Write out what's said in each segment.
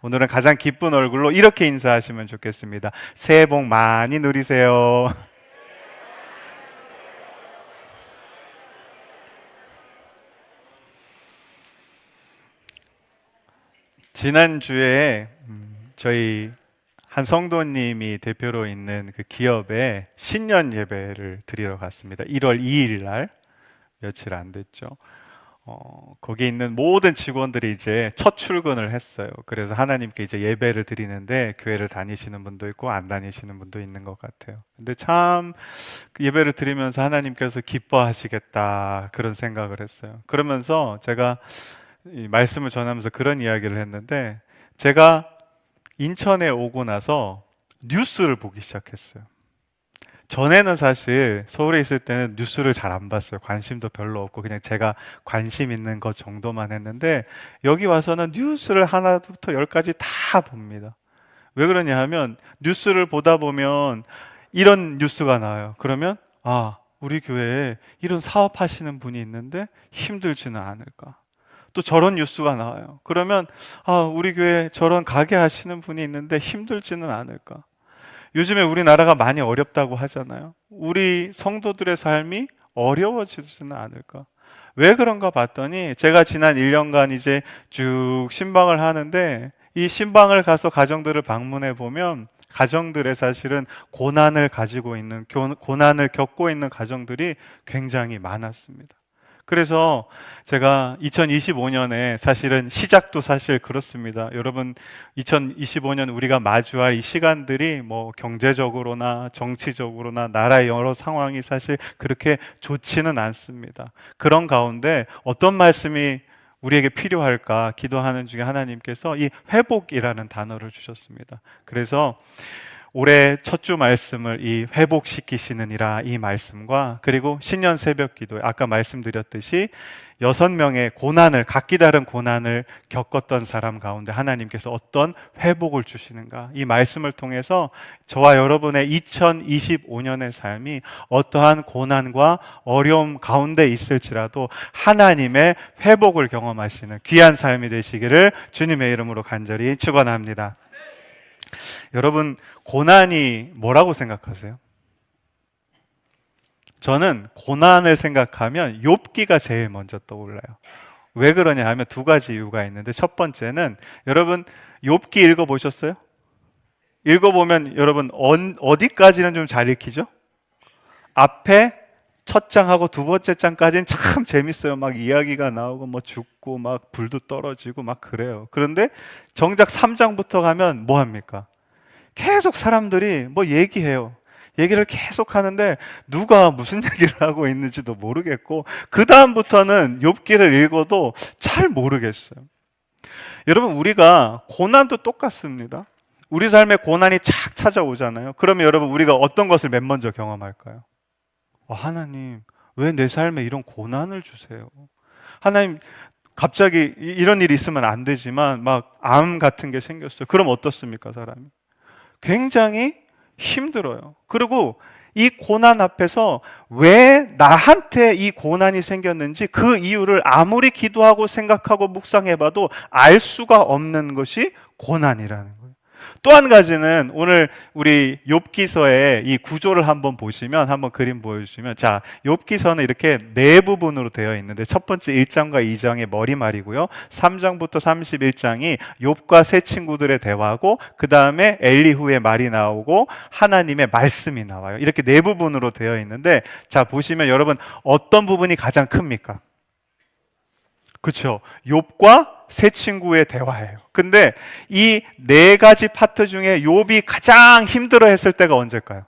오늘은 가장 기쁜 얼굴로 이렇게 인사하시면 좋겠습니다. 새해 복 많이 누리세요. 지난주에 저희 한 성도님이 대표로 있는 그 기업에 신년 예배를 드리러 갔습니다. 1월 2일 날, 며칠 안 됐죠. 거기 있는 모든 직원들이 이제 첫 출근을 했어요. 그래서 하나님께 이제 예배를 드리는데 교회를 다니시는 분도 있고 안 다니시는 분도 있는 것 같아요. 근데 참 그 예배를 드리면서 하나님께서 기뻐하시겠다 그런 생각을 했어요. 그러면서 제가 이 말씀을 전하면서 그런 이야기를 했는데, 제가 인천에 오고 나서 뉴스를 보기 시작했어요. 전에는 사실 서울에 있을 때는 뉴스를 잘 안 봤어요. 관심도 별로 없고 그냥 제가 관심 있는 것 정도만 했는데, 여기 와서는 뉴스를 하나부터 열까지 다 봅니다. 왜 그러냐 하면 뉴스를 보다 보면 이런 뉴스가 나와요. 그러면 우리 교회에 이런 사업하시는 분이 있는데 힘들지는 않을까. 또 저런 뉴스가 나와요. 그러면 우리 교회에 저런 가게 하시는 분이 있는데 힘들지는 않을까. 요즘에 우리나라가 많이 어렵다고 하잖아요. 우리 성도들의 삶이 어려워지지는 않을까. 왜 그런가 봤더니 제가 지난 1년간 이제 쭉 신방을 하는데, 이 신방을 가서 가정들을 방문해 보면 가정들의 사실은 고난을 가지고 있는, 고난을 겪고 있는 가정들이 굉장히 많았습니다. 그래서 제가 2025년에 사실은 시작도 사실 그렇습니다. 여러분, 2025년 우리가 마주할 이 시간들이 뭐 경제적으로나 정치적으로나 나라의 여러 상황이 사실 그렇게 좋지는 않습니다. 그런 가운데 어떤 말씀이 우리에게 필요할까 기도하는 중에 하나님께서 이 회복이라는 단어를 주셨습니다. 그래서 올해 첫 주 말씀을 이 회복시키시느니라 이 말씀과, 그리고 신년 새벽 기도에 아까 말씀드렸듯이 6명의 고난을, 각기 다른 고난을 겪었던 사람 가운데 하나님께서 어떤 회복을 주시는가, 이 말씀을 통해서 저와 여러분의 2025년의 삶이 어떠한 고난과 어려움 가운데 있을지라도 하나님의 회복을 경험하시는 귀한 삶이 되시기를 주님의 이름으로 간절히 축원합니다. 여러분, 고난이 뭐라고 생각하세요? 저는 고난을 생각하면 욥기가 제일 먼저 떠올라요. 왜 그러냐 하면 두 가지 이유가 있는데, 첫 번째는 여러분 욥기 읽어보셨어요? 읽어보면 여러분 어디까지는 좀 잘 읽히죠? 앞에 첫 장하고 두 번째 장까지는 참 재밌어요. 막 이야기가 나오고 뭐 죽고 막 불도 떨어지고 막 그래요. 그런데 정작 3장부터 가면 뭐 합니까? 계속 사람들이 뭐 얘기해요. 얘기를 계속 하는데 누가 무슨 얘기를 하고 있는지도 모르겠고, 그 다음부터는 욥기를 읽어도 잘 모르겠어요. 여러분, 우리가 고난도 똑같습니다. 우리 삶에 고난이 착 찾아오잖아요. 그러면 여러분, 우리가 어떤 것을 맨 먼저 경험할까요? 하나님, 왜 내 삶에 이런 고난을 주세요? 하나님, 갑자기 이런 일이 있으면 안 되지만 막 암 같은 게 생겼어요. 그럼 어떻습니까, 사람이? 굉장히 힘들어요. 그리고 이 고난 앞에서 왜 나한테 이 고난이 생겼는지 그 이유를 아무리 기도하고 생각하고 묵상해봐도 알 수가 없는 것이 고난이라는 거예요. 또 한 가지는 오늘 우리 욥기서의 이 구조를 한번 보시면, 한번 그림 보여주시면, 자, 욥기서는 이렇게 네 부분으로 되어 있는데, 첫 번째 1장과 2장의 머리말이고요, 3장부터 31장이 욥과 세 친구들의 대화고, 그 다음에 엘리후의 말이 나오고 하나님의 말씀이 나와요. 이렇게 네 부분으로 되어 있는데, 자, 보시면 여러분 어떤 부분이 가장 큽니까? 그렇죠. 욥과 세 친구의 대화예요. 근데 이 네 가지 파트 중에 욥이 가장 힘들어 했을 때가 언제일까요?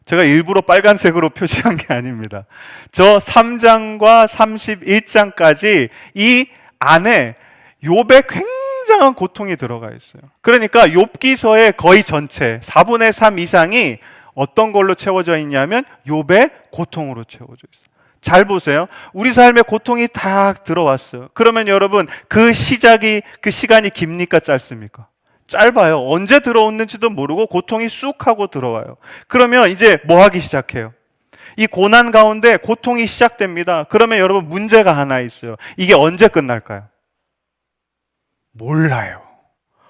제가 일부러 빨간색으로 표시한 게 아닙니다. 저 3장과 31장까지 이 안에 욥의 굉장한 고통이 들어가 있어요. 그러니까 욥기서의 거의 전체 4분의 3 이상이 어떤 걸로 채워져 있냐면 욥의 고통으로 채워져 있어요. 잘 보세요. 우리 삶에 고통이 다 들어왔어요. 그러면 여러분, 그 시간이 깁니까, 짧습니까? 짧아요. 언제 들어오는지도 모르고 고통이 쑥 하고 들어와요. 그러면 이제 뭐 하기 시작해요? 이 고난 가운데 고통이 시작됩니다. 그러면 여러분 문제가 하나 있어요. 이게 언제 끝날까요? 몰라요.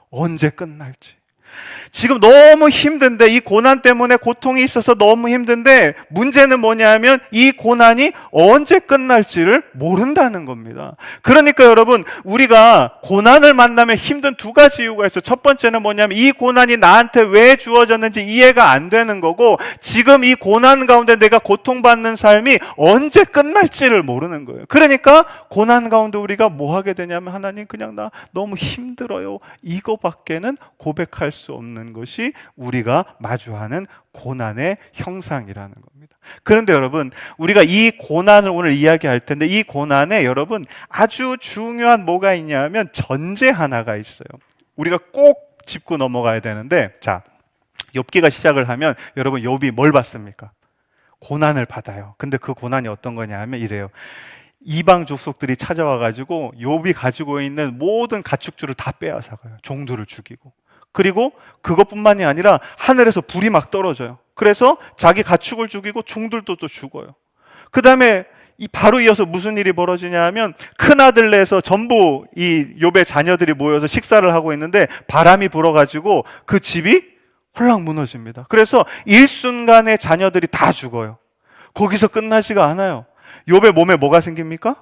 언제 끝날지. 지금 너무 힘든데, 이 고난 때문에 고통이 있어서 너무 힘든데, 문제는 뭐냐면 이 고난이 언제 끝날지를 모른다는 겁니다. 그러니까 여러분, 우리가 고난을 만나면 힘든 두 가지 이유가 있어요. 첫 번째는 뭐냐면 이 고난이 나한테 왜 주어졌는지 이해가 안 되는 거고, 지금 이 고난 가운데 내가 고통받는 삶이 언제 끝날지를 모르는 거예요. 그러니까 고난 가운데 우리가 뭐 하게 되냐면, 하나님 그냥 나 너무 힘들어요, 이거밖에는 고백할 수 없는 것이 우리가 마주하는 고난의 형상이라는 겁니다. 그런데 여러분, 우리가 이 고난을 오늘 이야기할 텐데, 이 고난에 여러분 아주 중요한 뭐가 있냐면 전제 하나가 있어요. 우리가 꼭 짚고 넘어가야 되는데, 자, 욥기가 시작을 하면 여러분 욥이 뭘 받습니까? 고난을 받아요. 근데 그 고난이 어떤 거냐 하면 이래요. 이방 족속들이 찾아와가지고 욥이 가지고 있는 모든 가축들을 다 빼앗아가요. 종들을 죽이고. 그리고 그것뿐만이 아니라 하늘에서 불이 막 떨어져요. 그래서 자기 가축을 죽이고 종들도 또 죽어요. 그 다음에 바로 이어서 무슨 일이 벌어지냐 하면 큰아들네에서 전부 이 욥의 자녀들이 모여서 식사를 하고 있는데 바람이 불어가지고 그 집이 홀랑 무너집니다. 그래서 일순간에 자녀들이 다 죽어요. 거기서 끝나지가 않아요. 욥의 몸에 뭐가 생깁니까?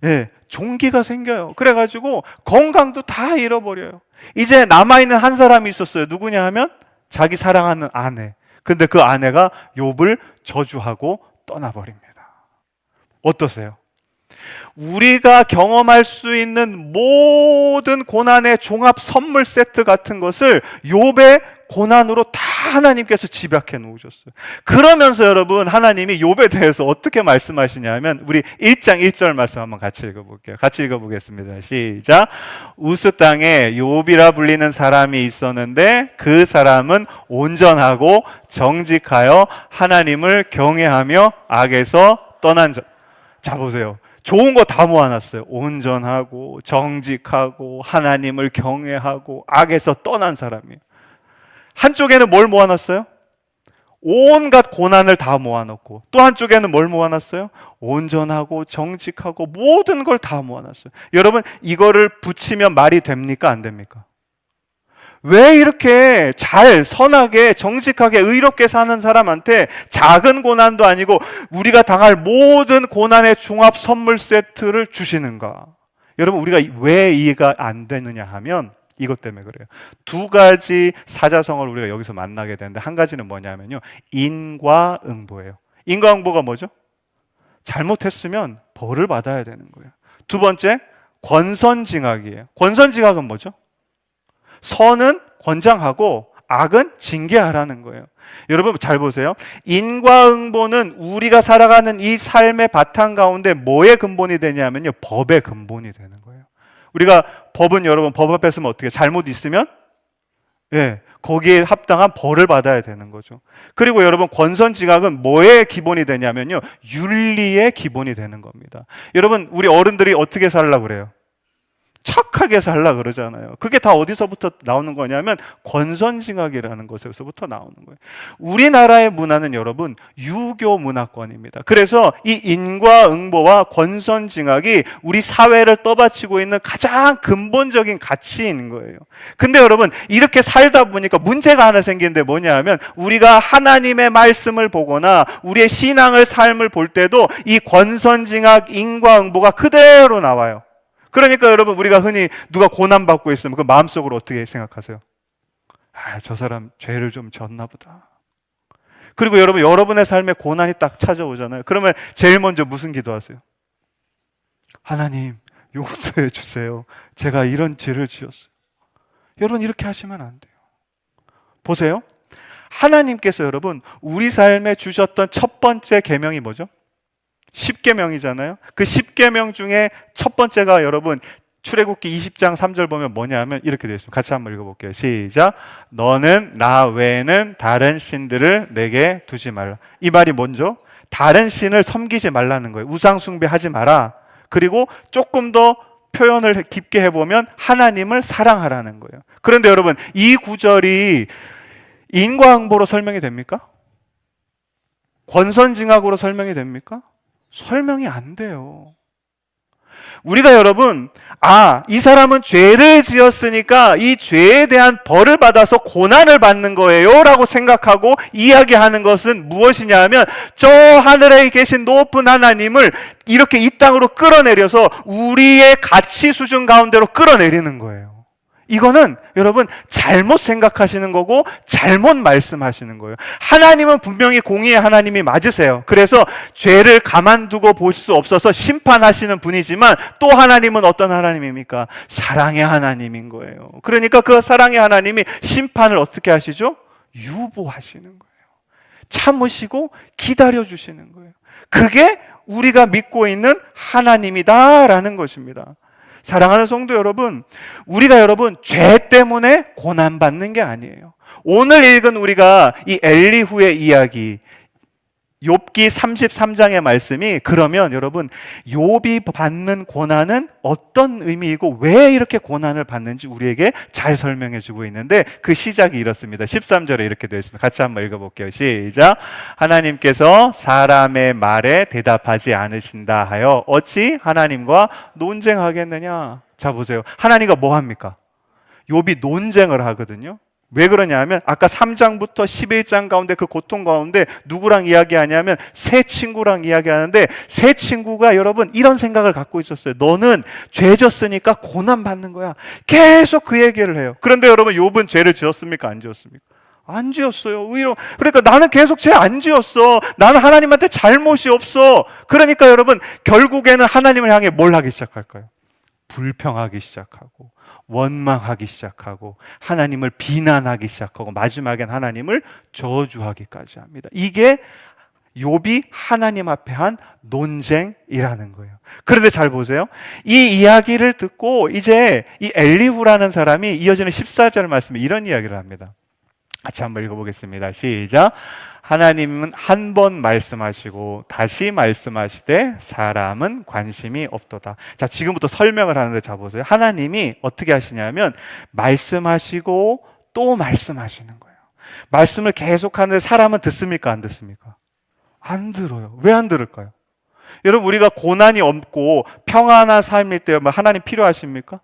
예, 종기가 생겨요. 그래가지고 건강도 다 잃어버려요. 이제 남아있는 한 사람이 있었어요. 누구냐 하면 자기 사랑하는 아내. 근데 그 아내가 욥을 저주하고 떠나버립니다. 어떠세요? 우리가 경험할 수 있는 모든 고난의 종합 선물 세트 같은 것을 욥의 고난으로 다 하나님께서 집약해 놓으셨어요. 그러면서 여러분, 하나님이 욥에 대해서 어떻게 말씀하시냐면, 우리 1장 1절 말씀 한번 같이 읽어볼게요. 같이 읽어보겠습니다. 시작. 우스 땅에 욥이라 불리는 사람이 있었는데 그 사람은 온전하고 정직하여 하나님을 경외하며 악에서 떠난 자. 자, 보세요. 좋은 거 다 모아놨어요. 온전하고 정직하고 하나님을 경외하고 악에서 떠난 사람이에요. 한쪽에는 뭘 모아놨어요? 온갖 고난을 다 모아놓고, 또 한쪽에는 뭘 모아놨어요? 온전하고 정직하고 모든 걸 다 모아놨어요. 여러분, 이거를 붙이면 말이 됩니까? 안 됩니까? 왜 이렇게 잘, 선하게, 정직하게, 의롭게 사는 사람한테 작은 고난도 아니고 우리가 당할 모든 고난의 종합 선물 세트를 주시는가? 여러분, 우리가 왜 이해가 안 되느냐 하면 이것 때문에 그래요. 두 가지 사자성어를 우리가 여기서 만나게 되는데, 한 가지는 뭐냐면요, 인과응보예요. 인과응보가 뭐죠? 잘못했으면 벌을 받아야 되는 거예요. 두 번째, 권선징악이에요. 권선징악은 뭐죠? 선은 권장하고 악은 징계하라는 거예요. 여러분 잘 보세요. 인과응보는 우리가 살아가는 이 삶의 바탕 가운데 뭐의 근본이 되냐면요, 법의 근본이 되는 거예요. 우리가 법은, 여러분 법 앞에 서면 어떻게, 잘못 있으면 거기에 합당한 벌을 받아야 되는 거죠. 그리고 여러분, 권선징악은 뭐의 기본이 되냐면요, 윤리의 기본이 되는 겁니다. 여러분, 우리 어른들이 어떻게 살려고 그래요? 착하게 살라 그러잖아요. 그게 다 어디서부터 나오는 거냐면 권선징악이라는 것에서부터 나오는 거예요. 우리나라의 문화는 여러분 유교 문화권입니다. 그래서 이 인과응보와 권선징악이 우리 사회를 떠받치고 있는 가장 근본적인 가치인 거예요. 근데 여러분, 이렇게 살다 보니까 문제가 하나 생기는데 뭐냐 하면, 우리가 하나님의 말씀을 보거나 우리의 신앙을, 삶을 볼 때도 이 권선징악, 인과응보가 그대로 나와요. 그러니까 여러분, 우리가 흔히 누가 고난받고 있으면 그 마음속으로 어떻게 생각하세요? 아, 저 사람 죄를 좀 졌나 보다. 그리고 여러분, 여러분의 삶에 고난이 딱 찾아오잖아요. 그러면 제일 먼저 무슨 기도하세요? 하나님, 용서해 주세요. 제가 이런 죄를 지었어요. 여러분, 이렇게 하시면 안 돼요. 보세요. 하나님께서 여러분 우리 삶에 주셨던 첫 번째 계명이 뭐죠? 10계명이잖아요. 그 10계명 중에 첫 번째가 여러분 출애굽기 20장 3절 보면 뭐냐 하면 이렇게 되어 있습니다. 같이 한번 읽어볼게요. 시작. 너는 나 외에는 다른 신들을 내게 두지 말라. 이 말이 뭔죠? 다른 신을 섬기지 말라는 거예요. 우상 숭배하지 마라. 그리고 조금 더 표현을 깊게 해보면 하나님을 사랑하라는 거예요. 그런데 여러분, 이 구절이 인과응보로 설명이 됩니까? 권선징악으로 설명이 됩니까? 설명이 안 돼요. 우리가 여러분, 이 사람은 죄를 지었으니까 이 죄에 대한 벌을 받아서 고난을 받는 거예요 라고 생각하고 이야기하는 것은 무엇이냐 하면, 저 하늘에 계신 높은 하나님을 이렇게 이 땅으로 끌어내려서 우리의 가치 수준 가운데로 끌어내리는 거예요. 이거는 여러분 잘못 생각하시는 거고 잘못 말씀하시는 거예요. 하나님은 분명히 공의의 하나님이 맞으세요. 그래서 죄를 가만두고 볼 수 없어서 심판하시는 분이지만, 또 하나님은 어떤 하나님입니까? 사랑의 하나님인 거예요. 그러니까 그 사랑의 하나님이 심판을 어떻게 하시죠? 유보하시는 거예요. 참으시고 기다려주시는 거예요. 그게 우리가 믿고 있는 하나님이다라는 것입니다. 사랑하는 성도 여러분, 우리가 여러분 죄 때문에 고난받는 게 아니에요. 오늘 읽은 우리가 이 엘리후의 이야기, 욥기 33장의 말씀이, 그러면 여러분 욥이 받는 고난은 어떤 의미이고 왜 이렇게 고난을 받는지 우리에게 잘 설명해 주고 있는데, 그 시작이 이렇습니다. 13절에 이렇게 되어 있습니다. 같이 한번 읽어볼게요. 시작. 하나님께서 사람의 말에 대답하지 않으신다 하여 어찌 하나님과 논쟁하겠느냐. 자 보세요. 하나님과 뭐 합니까? 욥이 논쟁을 하거든요. 왜 그러냐 하면, 아까 3장부터 11장 가운데 그 고통 가운데 누구랑 이야기하냐면 새 친구랑 이야기하는데, 새 친구가 여러분 이런 생각을 갖고 있었어요. 너는 죄 졌으니까 고난 받는 거야. 계속 그 얘기를 해요. 그런데 여러분 욥은 죄를 지었습니까? 안 지었습니까? 안 지었어요. 의로. 그러니까 나는 계속 죄 안 지었어. 나는 하나님한테 잘못이 없어. 그러니까 여러분 결국에는 하나님을 향해 뭘 하기 시작할까요? 불평하기 시작하고 원망하기 시작하고 하나님을 비난하기 시작하고 마지막엔 하나님을 저주하기까지 합니다. 이게 욥이 하나님 앞에 한 논쟁이라는 거예요. 그런데 잘 보세요. 이 이야기를 듣고 이제 이 엘리후라는 사람이 이어지는 14절 말씀에 이런 이야기를 합니다. 같이 한번 읽어보겠습니다. 시작. 하나님은 한 번 말씀하시고 다시 말씀하시되 사람은 관심이 없도다. 자, 지금부터 설명을 하는데, 자 보세요. 하나님이 어떻게 하시냐면 말씀하시고 또 말씀하시는 거예요. 말씀을 계속하는데 사람은 듣습니까? 안 듣습니까? 안 들어요. 왜 안 들을까요? 여러분, 우리가 고난이 없고 평안한 삶일 때 하나님 필요하십니까?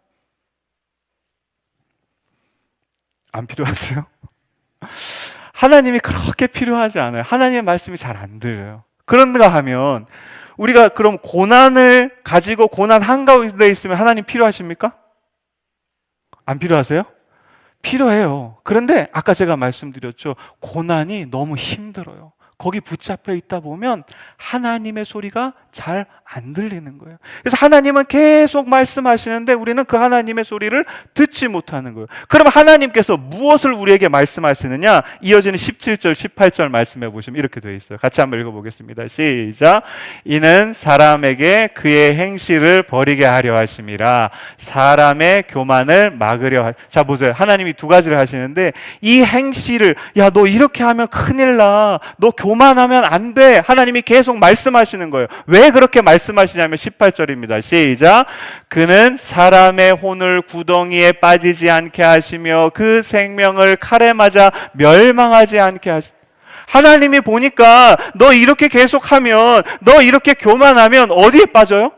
안 필요하세요? 하나님이 그렇게 필요하지 않아요. 하나님의 말씀이 잘 안 들려요. 그런가 하면 우리가 그럼 고난을 가지고 고난 한가운데 있으면 하나님 필요하십니까? 안 필요하세요? 필요해요. 그런데 아까 제가 말씀드렸죠. 고난이 너무 힘들어요. 거기 붙잡혀 있다 보면 하나님의 소리가 잘 안 들리는 거예요. 그래서 하나님은 계속 말씀하시는데 우리는 그 하나님의 소리를 듣지 못하는 거예요. 그럼 하나님께서 무엇을 우리에게 말씀하시느냐? 이어지는 17절, 18절 말씀해 보시면 이렇게 되어 있어요. 같이 한번 읽어보겠습니다. 시작. 이는 사람에게 그의 행실을 버리게 하려 하심이라 사람의 교만을 막으려 자 보세요. 하나님이 두 가지를 하시는데, 이 행실을, 야 너 이렇게 하면 큰일 나, 너 교만하면 안 돼, 하나님이 계속 말씀하시는 거예요. 왜 그렇게 말씀하시냐면 18절입니다. 시작. 그는 사람의 혼을 구덩이에 빠지지 않게 하시며 그 생명을 칼에 맞아 멸망하지 않게 하시며. 하나님이 보니까 너 이렇게 계속하면, 너 이렇게 교만하면 어디에 빠져요?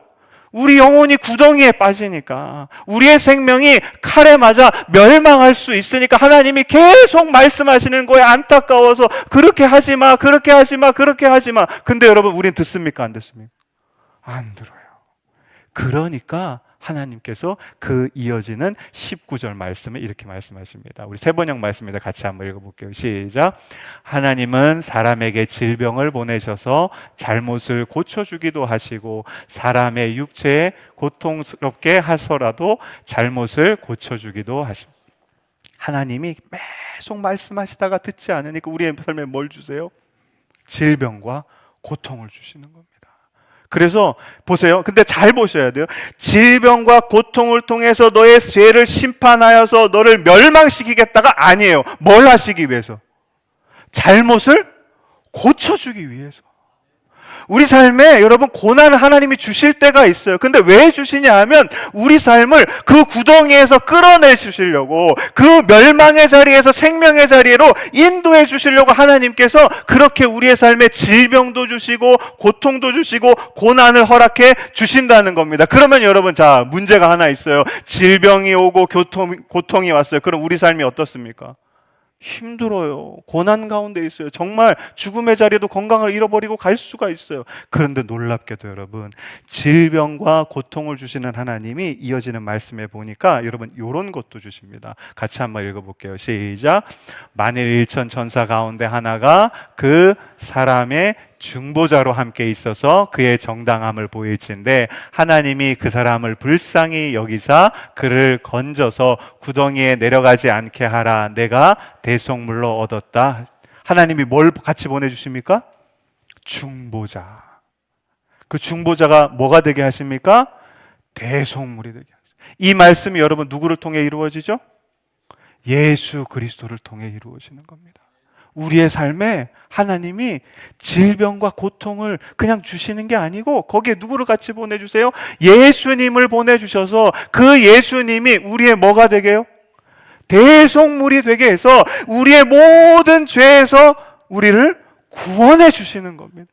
우리 영혼이 구덩이에 빠지니까, 우리의 생명이 칼에 맞아 멸망할 수 있으니까 하나님이 계속 말씀하시는 거에 안타까워서 그렇게 하지 마, 그렇게 하지 마, 그렇게 하지 마. 근데 여러분, 우린 듣습니까? 안 듣습니까? 안 들어요. 그러니까 하나님께서 그 이어지는 19절 말씀을 이렇게 말씀하십니다. 우리 세번역 말씀입니다. 같이 한번 읽어볼게요. 시작. 하나님은 사람에게 질병을 보내셔서 잘못을 고쳐주기도 하시고 사람의 육체에 고통스럽게 하서라도 잘못을 고쳐주기도 하십니다. 하나님이 계속 말씀하시다가 듣지 않으니까 우리의 삶에 뭘 주세요? 질병과 고통을 주시는 겁니다. 그래서 보세요. 근데 잘 보셔야 돼요. 질병과 고통을 통해서 너의 죄를 심판하여서 너를 멸망시키겠다가 아니에요. 뭘 하시기 위해서? 잘못을 고쳐주기 위해서. 우리 삶에 여러분 고난을 하나님이 주실 때가 있어요. 근데 왜 주시냐 하면 우리 삶을 그 구덩이에서 끌어내 주시려고, 그 멸망의 자리에서 생명의 자리로 인도해 주시려고 하나님께서 그렇게 우리의 삶에 질병도 주시고 고통도 주시고 고난을 허락해 주신다는 겁니다. 그러면 여러분, 자, 문제가 하나 있어요. 질병이 오고 고통이 왔어요. 그럼 우리 삶이 어떻습니까? 힘들어요. 고난 가운데 있어요. 정말 죽음의 자리에도 건강을 잃어버리고 갈 수가 있어요. 그런데 놀랍게도 여러분, 질병과 고통을 주시는 하나님이 이어지는 말씀에 보니까 여러분 이런 것도 주십니다. 같이 한번 읽어볼게요. 시작. 만일 일천 천사 가운데 하나가 그 사람의 중보자로 함께 있어서 그의 정당함을 보일진데 하나님이 그 사람을 불쌍히 여기사 그를 건져서 구덩이에 내려가지 않게 하라. 내가 대속물로 얻었다. 하나님이 뭘 같이 보내주십니까? 중보자. 그 중보자가 뭐가 되게 하십니까? 대속물이 되게 하십니다. 이 말씀이 여러분 누구를 통해 이루어지죠? 예수 그리스도를 통해 이루어지는 겁니다. 우리의 삶에 하나님이 질병과 고통을 그냥 주시는 게 아니고 거기에 누구를 같이 보내주세요? 예수님을 보내주셔서 그 예수님이 우리의 뭐가 되게 해요? 대속물이 되게 해서 우리의 모든 죄에서 우리를 구원해 주시는 겁니다.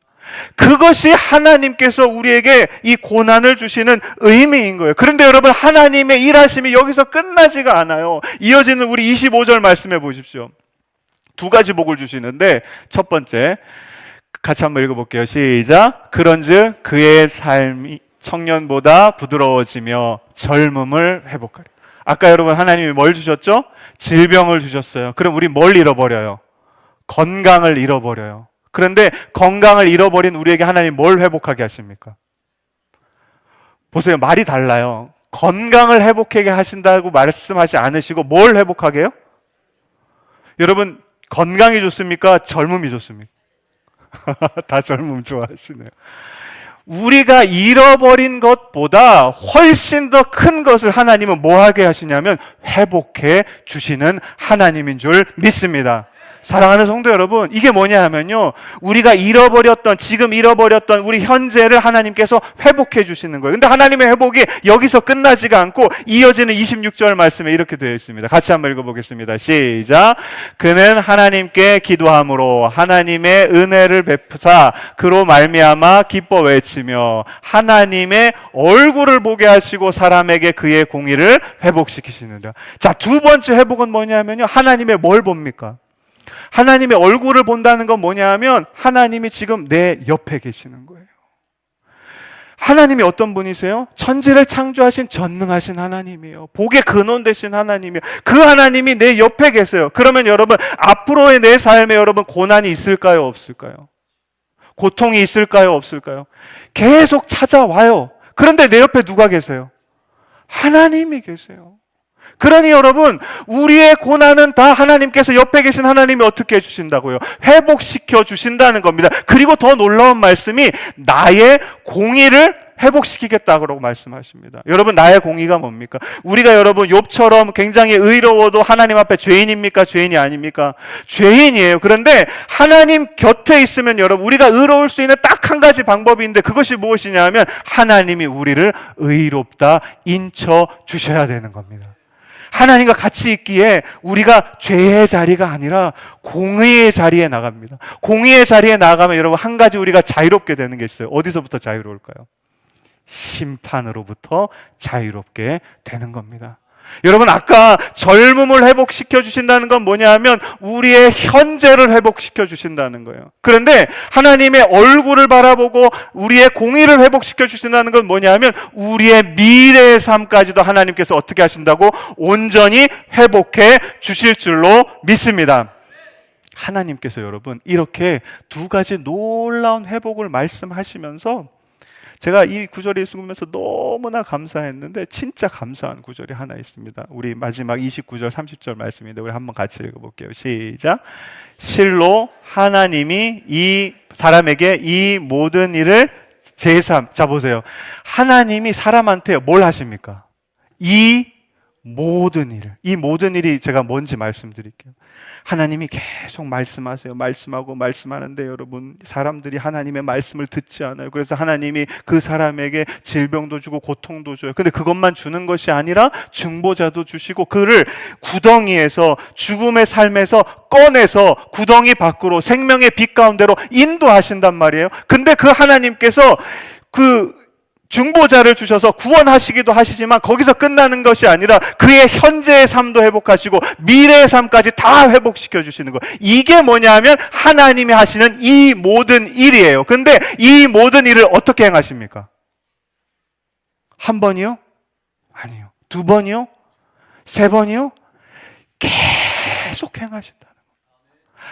그것이 하나님께서 우리에게 이 고난을 주시는 의미인 거예요. 그런데 여러분, 하나님의 일하심이 여기서 끝나지가 않아요. 이어지는 우리 25절 말씀해 보십시오. 두 가지 복을 주시는데 첫 번째 같이 한번 읽어볼게요. 시작. 그런즉 그의 삶이 청년보다 부드러워지며 젊음을 회복하리. 아까 여러분 하나님이 뭘 주셨죠? 질병을 주셨어요. 그럼 우리 뭘 잃어버려요? 건강을 잃어버려요. 그런데 건강을 잃어버린 우리에게 하나님 뭘 회복하게 하십니까? 보세요. 말이 달라요. 건강을 회복하게 하신다고 말씀하지 않으시고 뭘 회복하게 해요? 여러분, 건강이 좋습니까? 젊음이 좋습니까? 다 젊음 좋아하시네요. 우리가 잃어버린 것보다 훨씬 더 큰 것을 하나님은 뭐 하게 하시냐면 회복해 주시는 하나님인 줄 믿습니다. 사랑하는 성도 여러분, 이게 뭐냐 하면요, 우리가 잃어버렸던, 지금 잃어버렸던 우리 현재를 하나님께서 회복해 주시는 거예요. 근데 하나님의 회복이 여기서 끝나지가 않고 이어지는 26절 말씀에 이렇게 되어 있습니다. 같이 한번 읽어보겠습니다. 시작. 그는 하나님께 기도함으로 하나님의 은혜를 베푸사 그로 말미암아 기뻐 외치며 하나님의 얼굴을 보게 하시고 사람에게 그의 공의를 회복시키시느라. 자, 두 번째 회복은 뭐냐면요, 하나님의 뭘 봅니까? 하나님의 얼굴을 본다는 건 뭐냐 하면 하나님이 지금 내 옆에 계시는 거예요. 하나님이 어떤 분이세요? 천지를 창조하신 전능하신 하나님이에요. 복의 근원 되신 하나님이에요. 그 하나님이 내 옆에 계세요. 그러면 여러분, 앞으로의 내 삶에 여러분 고난이 있을까요? 없을까요? 고통이 있을까요? 없을까요? 계속 찾아와요. 그런데 내 옆에 누가 계세요? 하나님이 계세요. 그러니 여러분, 우리의 고난은 다 하나님께서 옆에 계신 하나님이 어떻게 해주신다고요? 회복시켜 주신다는 겁니다. 그리고 더 놀라운 말씀이 나의 공의를 회복시키겠다고 말씀하십니다. 여러분, 나의 공의가 뭡니까? 우리가 여러분 욥처럼 굉장히 의로워도 하나님 앞에 죄인입니까? 죄인이 아닙니까? 죄인이에요. 그런데 하나님 곁에 있으면 여러분, 우리가 의로울 수 있는 딱 한 가지 방법이 있는데 그것이 무엇이냐 하면 하나님이 우리를 의롭다 인쳐 주셔야 되는 겁니다. 하나님과 같이 있기에 우리가 죄의 자리가 아니라 공의의 자리에 나갑니다. 공의의 자리에 나가면 여러분 한 가지 우리가 자유롭게 되는 게 있어요. 어디서부터 자유로울까요? 심판으로부터 자유롭게 되는 겁니다. 여러분, 아까 젊음을 회복시켜 주신다는 건 뭐냐 하면 우리의 현재를 회복시켜 주신다는 거예요. 그런데 하나님의 얼굴을 바라보고 우리의 공의를 회복시켜 주신다는 건 뭐냐 하면 우리의 미래의 삶까지도 하나님께서 어떻게 하신다고? 온전히 회복해 주실 줄로 믿습니다. 하나님께서 여러분 이렇게 두 가지 놀라운 회복을 말씀하시면서 제가 이 구절을 읽으면서 너무나 감사했는데 진짜 감사한 구절이 하나 있습니다. 우리 마지막 29절 30절 말씀인데 우리 한번 같이 읽어볼게요. 시작. 실로 하나님이 이 사람에게 이 모든 일을 자 보세요. 하나님이 사람한테 뭘 하십니까? 이 모든 일, 이 모든 일이 제가 뭔지 말씀드릴게요. 하나님이 계속 말씀하세요. 말씀하고 말씀하는데 여러분, 사람들이 하나님의 말씀을 듣지 않아요. 그래서 하나님이 그 사람에게 질병도 주고 고통도 줘요. 근데 그것만 주는 것이 아니라 중보자도 주시고 그를 구덩이에서, 죽음의 삶에서 꺼내서 구덩이 밖으로 생명의 빛 가운데로 인도하신단 말이에요. 근데 그 하나님께서 그 중보자를 주셔서 구원하시기도 하시지만 거기서 끝나는 것이 아니라 그의 현재의 삶도 회복하시고 미래의 삶까지 다 회복시켜 주시는 거. 이게 뭐냐면 하나님이 하시는 이 모든 일이에요. 근데 이 모든 일을 어떻게 행하십니까? 한 번이요? 아니요. 두 번이요? 세 번이요? 계속 행하신다.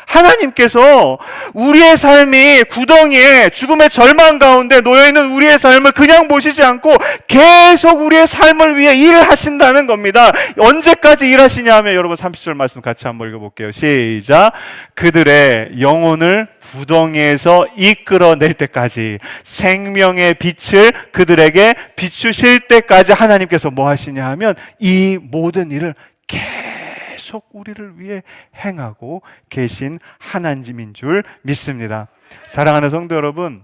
하나님께서 우리의 삶이 구덩이에 죽음의 절망 가운데 놓여있는 우리의 삶을 그냥 보시지 않고 계속 우리의 삶을 위해 일하신다는 겁니다. 언제까지 일하시냐 하면 여러분 30절 말씀 같이 한번 읽어볼게요. 시작. 그들의 영혼을 구덩이에서 이끌어낼 때까지, 생명의 빛을 그들에게 비추실 때까지 하나님께서 뭐 하시냐 하면 이 모든 일을 계속 우리를 위해 행하고 계신 하나님인 줄 믿습니다. 사랑하는 성도 여러분,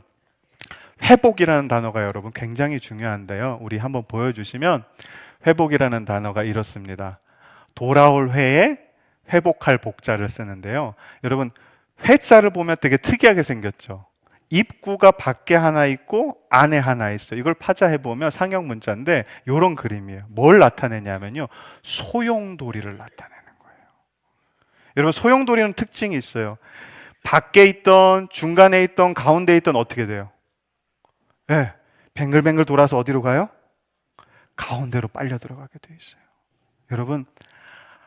회복이라는 단어가 여러분 굉장히 중요한데요. 우리 한번 보여주시면, 회복이라는 단어가 이렇습니다. 돌아올 회에 회복할 복자를 쓰는데요. 여러분, 회자를 보면 되게 특이하게 생겼죠. 입구가 밖에 하나 있고 안에 하나 있어요. 이걸 파자해보면 상형 문자인데 이런 그림이에요. 뭘 나타내냐면요, 소용돌이를 나타내는 거예요. 여러분, 소용돌이는 특징이 있어요. 밖에 있던, 중간에 있던, 가운데 있던 어떻게 돼요? 네, 뱅글뱅글 돌아서 어디로 가요? 가운데로 빨려 들어가게 돼 있어요. 여러분,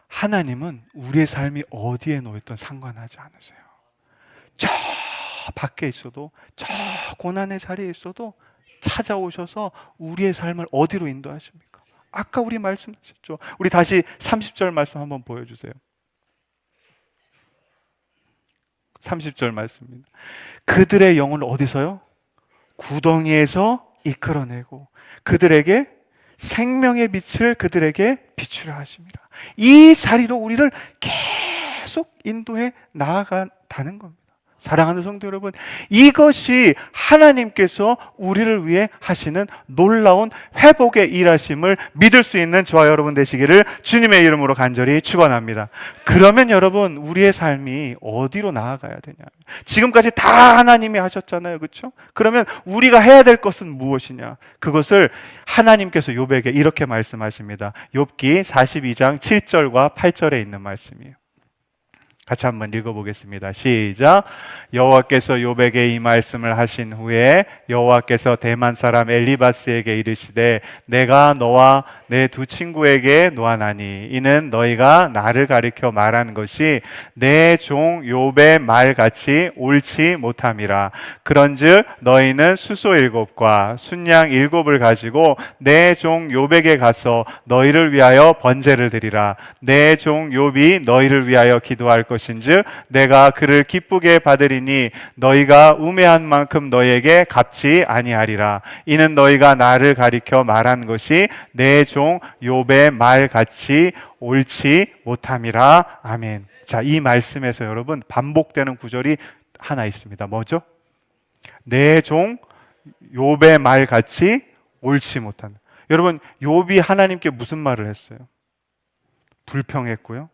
하나님은 우리의 삶이 어디에 놓였든 상관하지 않으세요. 저 밖에 있어도, 저 고난의 자리에 있어도 찾아오셔서 우리의 삶을 어디로 인도하십니까? 아까 우리 말씀하셨죠. 우리 다시 30절 말씀 한번 보여주세요. 30절 말씀입니다. 그들의 영혼을 어디서요? 구덩이에서 이끌어내고 그들에게 생명의 빛을 그들에게 비추려 하십니다. 이 자리로 우리를 계속 인도해 나아간다는 겁니다. 사랑하는 성도 여러분, 이것이 하나님께서 우리를 위해 하시는 놀라운 회복의 일하심을 믿을 수 있는 저와 여러분 되시기를 주님의 이름으로 간절히 축원합니다. 그러면 여러분, 우리의 삶이 어디로 나아가야 되냐? 지금까지 다 하나님이 하셨잖아요, 그렇죠? 그러면 우리가 해야 될 것은 무엇이냐? 그것을 하나님께서 욥에게 이렇게 말씀하십니다. 욥기 42장 7절과 8절에 있는 말씀이에요. 같이 한번 읽어보겠습니다. 시작. 여호와께서 욥에게 이 말씀을 하신 후에 여호와께서 대만 사람 엘리바스에게 이르시되 내가 너와 내 두 친구에게 노하나니 이는 너희가 나를 가리켜 말한 것이 내 종 욥의 말같이 옳지 못함이라. 그런즉 너희는 수소 7과 순양 7을 가지고 내 종 욥에게 가서 너희를 위하여 번제를 드리라. 내 종 욥이 너희를 위하여 기도할 것인즉 내가 그를 기쁘게 받으리니 너희가 우매한 만큼 너희에게 갚지 아니하리라. 이는 너희가 나를 가리켜 말한 것이 내 종 욥의 말같이 옳지 못함이라. 아멘. 자, 이 말씀에서 여러분 반복되는 구절이 하나 있습니다. 뭐죠? 내 종 욥의 말같이 옳지 못한. 여러분, 욥이 하나님께 무슨 말을 했어요? 불평했고요,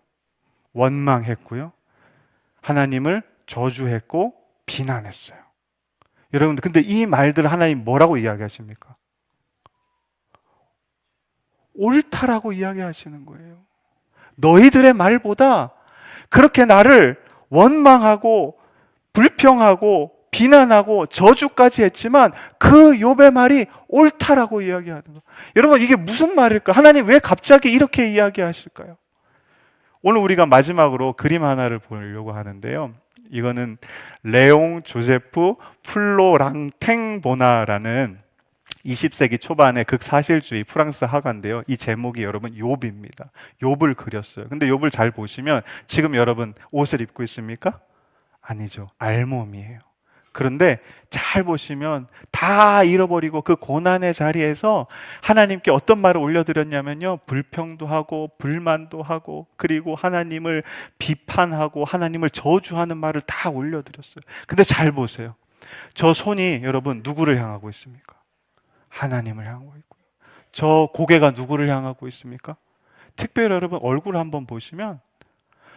원망했고요, 하나님을 저주했고 비난했어요. 여러분, 근데 이 말들 하나님 뭐라고 이야기하십니까? 옳다라고 이야기하시는 거예요. 너희들의 말보다 그렇게 나를 원망하고 불평하고 비난하고 저주까지 했지만 그 욥의 말이 옳다라고 이야기하는 거예요. 여러분, 이게 무슨 말일까? 하나님 왜 갑자기 이렇게 이야기하실까요? 오늘 우리가 마지막으로 그림 하나를 보려고 하는데요. 이거는 레옹 조제프 플로랑탱보나라는 20세기 초반의 극사실주의 프랑스 화가인데요. 이 제목이 여러분 욥입니다. 욥을 그렸어요. 근데 욥을 잘 보시면 지금 여러분 옷을 입고 있습니까? 아니죠. 알몸이에요. 그런데 잘 보시면 다 잃어버리고 그 고난의 자리에서 하나님께 어떤 말을 올려드렸냐면요, 불평도 하고 불만도 하고 그리고 하나님을 비판하고 하나님을 저주하는 말을 다 올려드렸어요. 근데 잘 보세요. 저 손이 여러분 누구를 향하고 있습니까? 하나님을 향하고 있고요. 저 고개가 누구를 향하고 있습니까? 특별히 여러분 얼굴 한번 보시면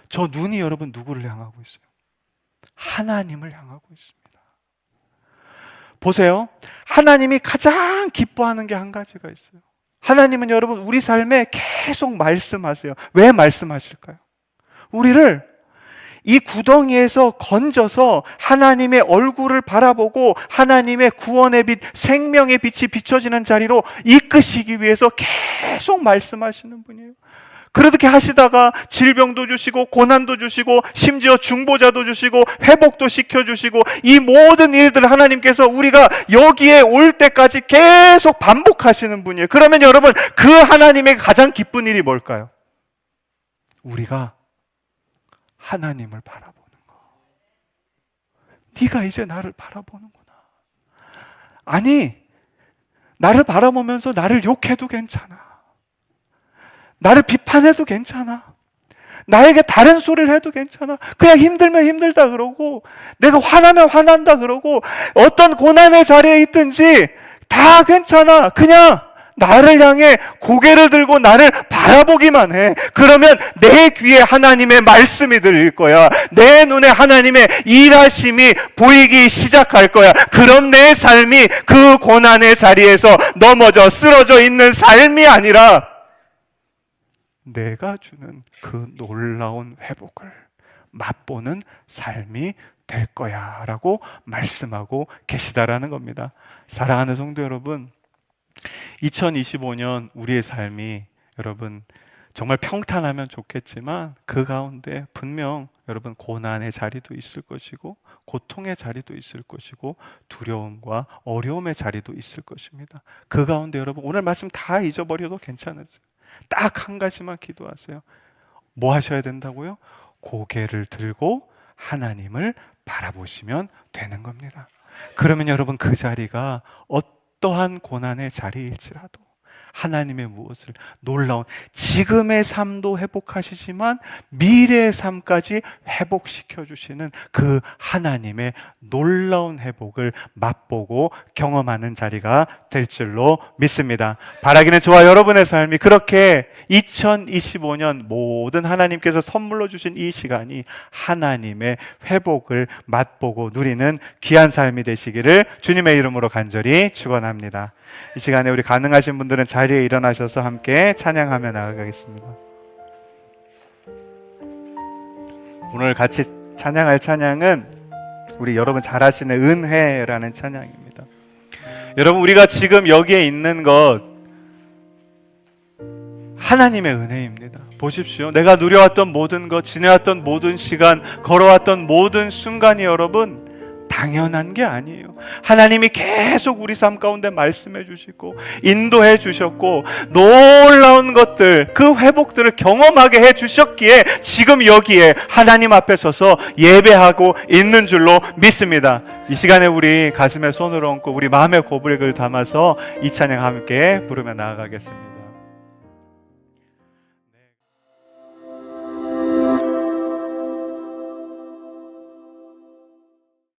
저 눈이 여러분 누구를 향하고 있어요? 하나님을 향하고 있습니다. 보세요. 하나님이 가장 기뻐하는 게 한 가지가 있어요. 하나님은 여러분 우리 삶에 계속 말씀하세요. 왜 말씀하실까요? 우리를 이 구덩이에서 건져서 하나님의 얼굴을 바라보고 하나님의 구원의 빛, 생명의 빛이 비춰지는 자리로 이끄시기 위해서 계속 말씀하시는 분이에요. 그렇게 하시다가 질병도 주시고 고난도 주시고 심지어 중보자도 주시고 회복도 시켜주시고 이 모든 일들을 하나님께서 우리가 여기에 올 때까지 계속 반복하시는 분이에요. 그러면 여러분 그 하나님의 가장 기쁜 일이 뭘까요? 우리가 하나님을 바라보는 거. 네가 이제 나를 바라보는구나. 아니, 나를 바라보면서 나를 욕해도 괜찮아. 나를 비판해도 괜찮아. 나에게 다른 소리를 해도 괜찮아. 그냥 힘들면 힘들다 그러고 내가 화나면 화난다 그러고 어떤 고난의 자리에 있든지 다 괜찮아. 그냥 나를 향해 고개를 들고 나를 바라보기만 해. 그러면 내 귀에 하나님의 말씀이 들릴 거야. 내 눈에 하나님의 일하심이 보이기 시작할 거야. 그럼 내 삶이 그 고난의 자리에서 넘어져 쓰러져 있는 삶이 아니라 내가 주는 그 놀라운 회복을 맛보는 삶이 될 거야 라고 말씀하고 계시다라는 겁니다. 사랑하는 성도 여러분, 2025년 우리의 삶이 여러분 정말 평탄하면 좋겠지만 그 가운데 분명 여러분 고난의 자리도 있을 것이고 고통의 자리도 있을 것이고 두려움과 어려움의 자리도 있을 것입니다. 그 가운데 여러분 오늘 말씀 다 잊어버려도 괜찮으세요. 딱 한 가지만 기도하세요. 뭐 하셔야 된다고요? 고개를 들고 하나님을 바라보시면 되는 겁니다. 그러면 여러분 그 자리가 어떠한 고난의 자리일지라도 하나님의 무엇을 놀라운 지금의 삶도 회복하시지만 미래의 삶까지 회복시켜 주시는 그 하나님의 놀라운 회복을 맛보고 경험하는 자리가 될 줄로 믿습니다. 바라기는 저와 여러분의 삶이 그렇게 2025년 모든 하나님께서 선물로 주신 이 시간이 하나님의 회복을 맛보고 누리는 귀한 삶이 되시기를 주님의 이름으로 간절히 축원합니다. 이 시간에 우리 가능하신 분들은 자리에 일어나셔서 함께 찬양하며 나아가겠습니다. 오늘 같이 찬양할 찬양은 우리 여러분 잘 아시는 은혜라는 찬양입니다. 여러분 우리가 지금 여기에 있는 것 하나님의 은혜입니다. 보십시오. 내가 누려왔던 모든 것, 지내왔던 모든 시간, 걸어왔던 모든 순간이 여러분 당연한 게 아니에요. 하나님이 계속 우리 삶 가운데 말씀해 주시고 인도해 주셨고 놀라운 것들, 그 회복들을 경험하게 해 주셨기에 지금 여기에 하나님 앞에 서서 예배하고 있는 줄로 믿습니다. 이 시간에 우리 가슴에 손을 얹고 우리 마음의 고백을 담아서 이 찬양 함께 부르며 나아가겠습니다.